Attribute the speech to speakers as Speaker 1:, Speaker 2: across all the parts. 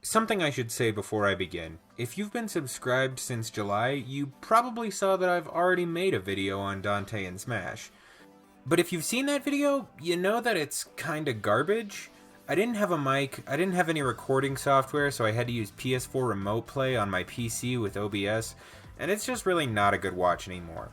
Speaker 1: Something I should say before I begin. If you've been subscribed since July, you probably saw that I've already made a video on Dante and Smash. But if you've seen that video, you know that it's kinda garbage. I didn't have a mic, I didn't have any recording software, so I had to use PS4 Remote Play on my PC with OBS, and it's just really not a good watch anymore.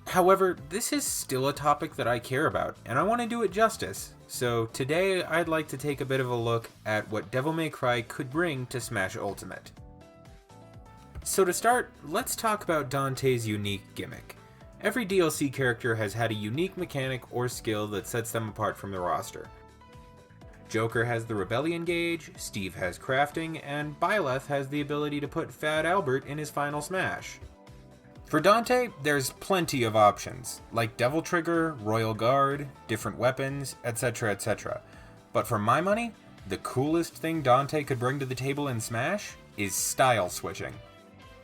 Speaker 1: However, this is still a topic that I care about, and I want to do it justice. So today I'd like to take a bit of a look at what Devil May Cry could bring to Smash Ultimate. So to start, let's talk about Dante's unique gimmick. Every DLC character has had a unique mechanic or skill that sets them apart from the roster. Joker has the Rebellion gauge, Steve has crafting, and Byleth has the ability to put Fat Albert in his final smash. For Dante, there's plenty of options, like Devil Trigger, Royal Guard, different weapons, etc, etc. But for my money, the coolest thing Dante could bring to the table in Smash is style switching.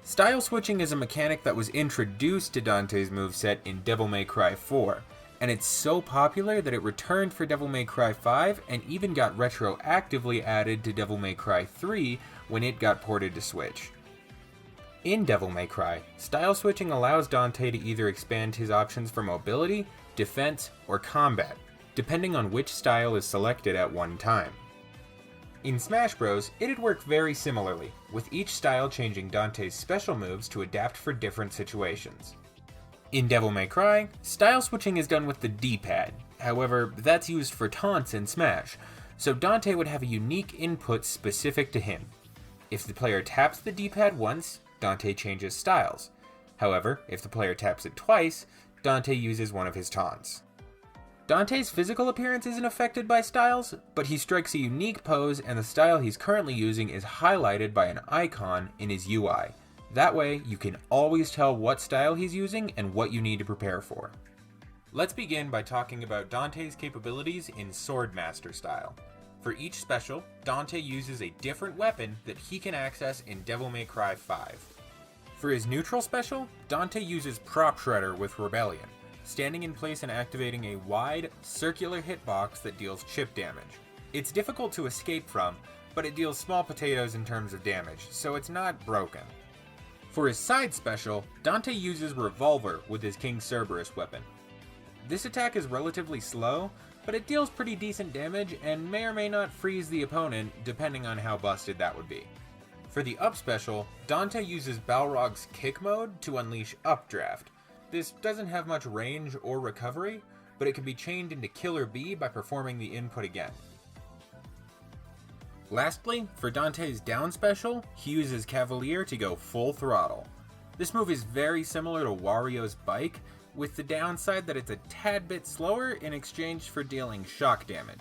Speaker 1: Style switching is a mechanic that was introduced to Dante's moveset in Devil May Cry 4, and it's so popular that it returned for Devil May Cry 5 and even got retroactively added to Devil May Cry 3 when it got ported to Switch. In Devil May Cry, style switching allows Dante to either expand his options for mobility, defense, or combat, depending on which style is selected at one time. In Smash Bros, it'd work very similarly, with each style changing Dante's special moves to adapt for different situations. In Devil May Cry, style switching is done with the D-pad, however, that's used for taunts in Smash, so Dante would have a unique input specific to him. If the player taps the D-pad once, Dante changes styles. However, if the player taps it twice, Dante uses one of his taunts. Dante's physical appearance isn't affected by styles, but he strikes a unique pose and the style he's currently using is highlighted by an icon in his UI. That way, you can always tell what style he's using and what you need to prepare for. Let's begin by talking about Dante's capabilities in Swordmaster style. For each special, Dante uses a different weapon that he can access in Devil May Cry 5. For his neutral special, Dante uses Prop Shredder with Rebellion, standing in place and activating a wide, circular hitbox that deals chip damage. It's difficult to escape from, but it deals small potatoes in terms of damage, so it's not broken. For his side special, Dante uses Revolver with his King Cerberus weapon. This attack is relatively slow, but it deals pretty decent damage and may or may not freeze the opponent depending on how busted that would be. For the up special, Dante uses Balrog's Kick mode to unleash Updraft. This doesn't have much range or recovery, but it can be chained into Killer B by performing the input again. Lastly, for Dante's down special, he uses Cavalier to go full throttle. This move is very similar to Wario's Bike, with the downside that it's a tad bit slower in exchange for dealing shock damage.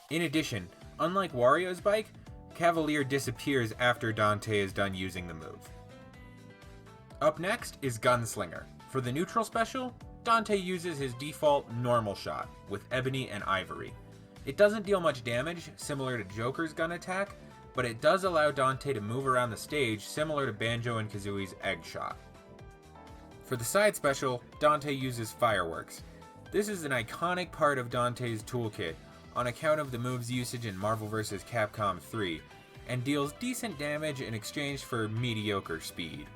Speaker 1: In addition, unlike Wario's Bike, Cavalier disappears after Dante is done using the move. Up next is Gunslinger. For the neutral special, Dante uses his default normal shot with Ebony and Ivory. It doesn't deal much damage, similar to Joker's gun attack, but it does allow Dante to move around the stage similar to Banjo and Kazooie's Egg Shot. For the side special, Dante uses Fireworks. This is an iconic part of Dante's toolkit on account of the move's usage in Marvel vs. Capcom 3, and deals decent damage in exchange for mediocre speed.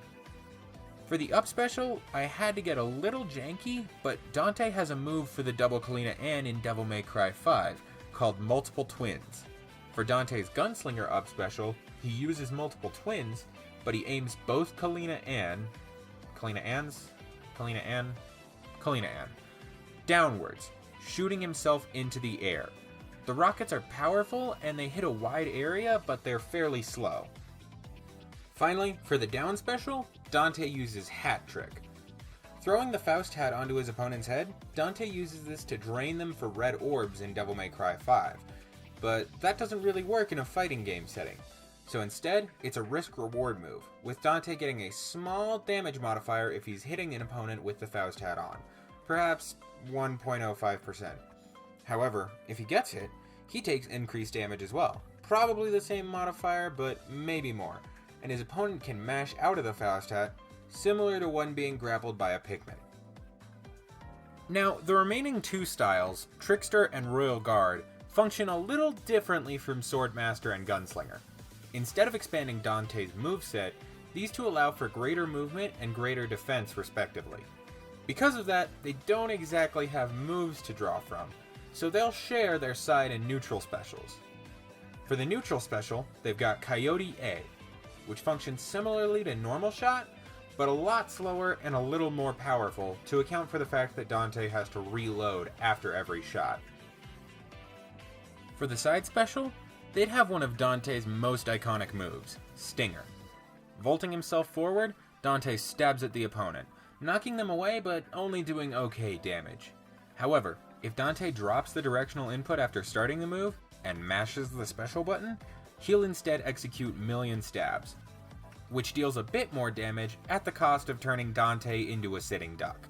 Speaker 1: For the up special, I had to get a little janky, but Dante has a move for the double Kalina Ann in Devil May Cry 5, called Multiple Twins. For Dante's Gunslinger up special, he uses Multiple Twins, but he aims both Kalina Ann downwards, shooting himself into the air. The rockets are powerful and they hit a wide area, but they're fairly slow. Finally, for the down special, Dante uses Hat Trick. Throwing the Faust hat onto his opponent's head, Dante uses this to drain them for red orbs in Devil May Cry 5, but that doesn't really work in a fighting game setting. So instead, it's a risk-reward move, with Dante getting a small damage modifier if he's hitting an opponent with the Faust hat on, perhaps 1.05%. However, if he gets hit, he takes increased damage as well, probably the same modifier, but maybe more, and his opponent can mash out of the Faust hat, similar to one being grappled by a Pikmin. Now, the remaining two styles, Trickster and Royal Guard, function a little differently from Swordmaster and Gunslinger. Instead of expanding Dante's moveset, these two allow for greater movement and greater defense respectively. Because of that, they don't exactly have moves to draw from, so they'll share their side and neutral specials. For the neutral special, they've got Coyote A, which functions similarly to normal shot, but a lot slower and a little more powerful to account for the fact that Dante has to reload after every shot. For the side special, they'd have one of Dante's most iconic moves, Stinger. Vaulting himself forward, Dante stabs at the opponent, knocking them away but only doing okay damage. However, if Dante drops the directional input after starting the move and mashes the special button, he'll instead execute Million Stabs, which deals a bit more damage at the cost of turning Dante into a sitting duck.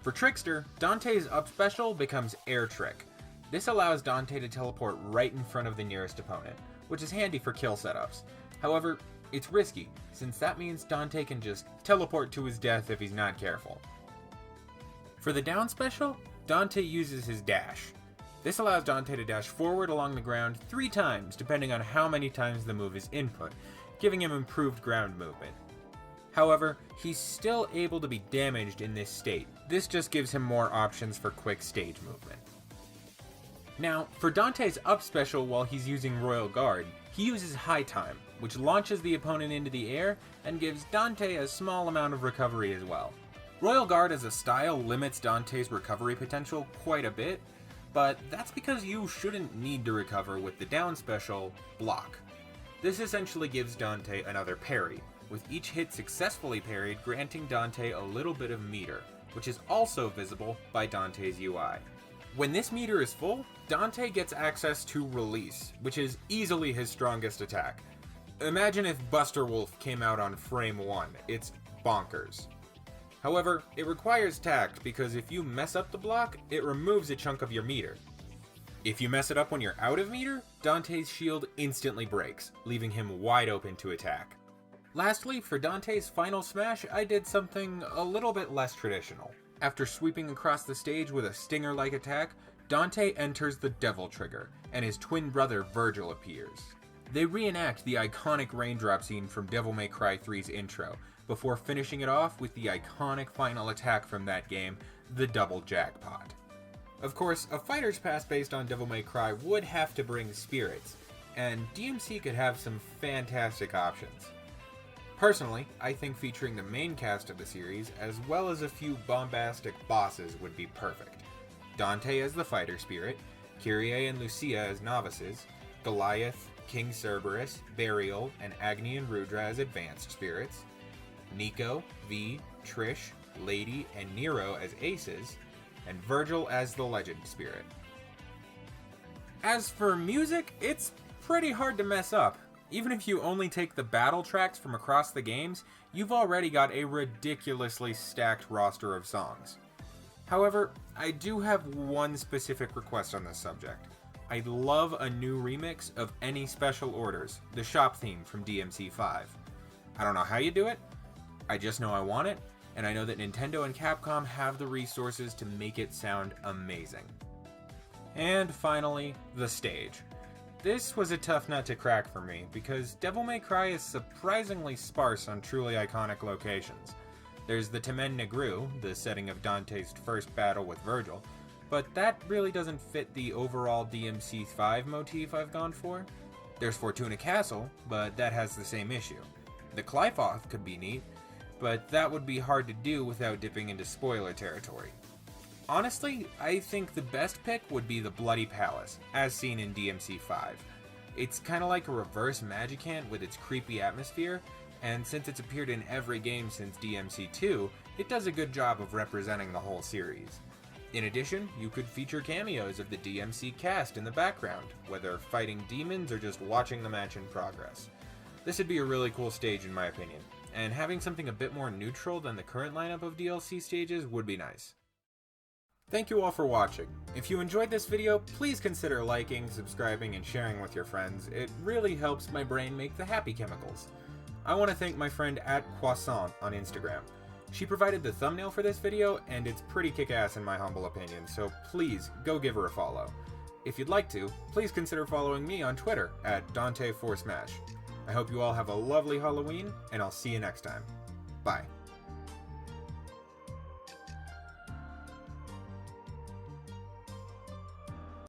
Speaker 1: For Trickster, Dante's up special becomes Air Trick. This allows Dante to teleport right in front of the nearest opponent, which is handy for kill setups. However, it's risky, since that means Dante can just teleport to his death if he's not careful. For the down special, Dante uses his dash. This allows Dante to dash forward along the ground 3 times depending on how many times the move is input, giving him improved ground movement. However, he's still able to be damaged in this state. This just gives him more options for quick stage movement. Now, for Dante's up special while he's using Royal Guard, he uses High Time, which launches the opponent into the air and gives Dante a small amount of recovery as well. Royal Guard as a style limits Dante's recovery potential quite a bit, but that's because you shouldn't need to recover with the down special, Block. This essentially gives Dante another parry, with each hit successfully parried granting Dante a little bit of meter, which is also visible by Dante's UI. When this meter is full, Dante gets access to Release, which is easily his strongest attack. Imagine if Buster Wolf came out on frame 1, it's bonkers. However, it requires tact because if you mess up the block, it removes a chunk of your meter. If you mess it up when you're out of meter, Dante's shield instantly breaks, leaving him wide open to attack. Lastly, for Dante's final smash, I did something a little bit less traditional. After sweeping across the stage with a stinger-like attack, Dante enters the Devil Trigger, and his twin brother Virgil appears. They reenact the iconic raindrop scene from Devil May Cry 3's intro, before finishing it off with the iconic final attack from that game, the Double Jackpot. Of course, a fighter's pass based on Devil May Cry would have to bring spirits, and DMC could have some fantastic options. Personally, I think featuring the main cast of the series, as well as a few bombastic bosses would be perfect. Dante as the fighter spirit, Kyrie and Lucia as novices, Goliath, King Cerberus, Burial, and Agni and Rudra as advanced spirits, Nico, V, Trish, Lady, and Nero as aces, and Virgil as the legend spirit. As for music, it's pretty hard to mess up. Even if you only take the battle tracks from across the games, you've already got a ridiculously stacked roster of songs. However, I do have one specific request on this subject. I'd love a new remix of Any Special Orders, the shop theme from DMC5. I don't know how you do it, I just know I want it, and I know that Nintendo and Capcom have the resources to make it sound amazing. And finally, the stage. This was a tough nut to crack for me, because Devil May Cry is surprisingly sparse on truly iconic locations. There's the Temen Negru, the setting of Dante's first battle with Virgil, but that really doesn't fit the overall DMC5 motif I've gone for. There's Fortuna Castle, but that has the same issue. The Qlipoth could be neat, but that would be hard to do without dipping into spoiler territory. Honestly, I think the best pick would be the Bloody Palace, as seen in DMC5. It's kinda like a reverse Magicant with its creepy atmosphere, and since it's appeared in every game since DMC2, it does a good job of representing the whole series. In addition, you could feature cameos of the DMC cast in the background, whether fighting demons or just watching the match in progress. This would be a really cool stage in my opinion, and having something a bit more neutral than the current lineup of DLC stages would be nice. Thank you all for watching. If you enjoyed this video, please consider liking, subscribing, and sharing with your friends. It really helps my brain make the happy chemicals. I want to thank my friend @Croissant on Instagram. She provided the thumbnail for this video, and it's pretty kick-ass in my humble opinion, so please go give her a follow. If you'd like to, please consider following me on Twitter @Dante4Smash. I hope you all have a lovely Halloween, and I'll see you next time.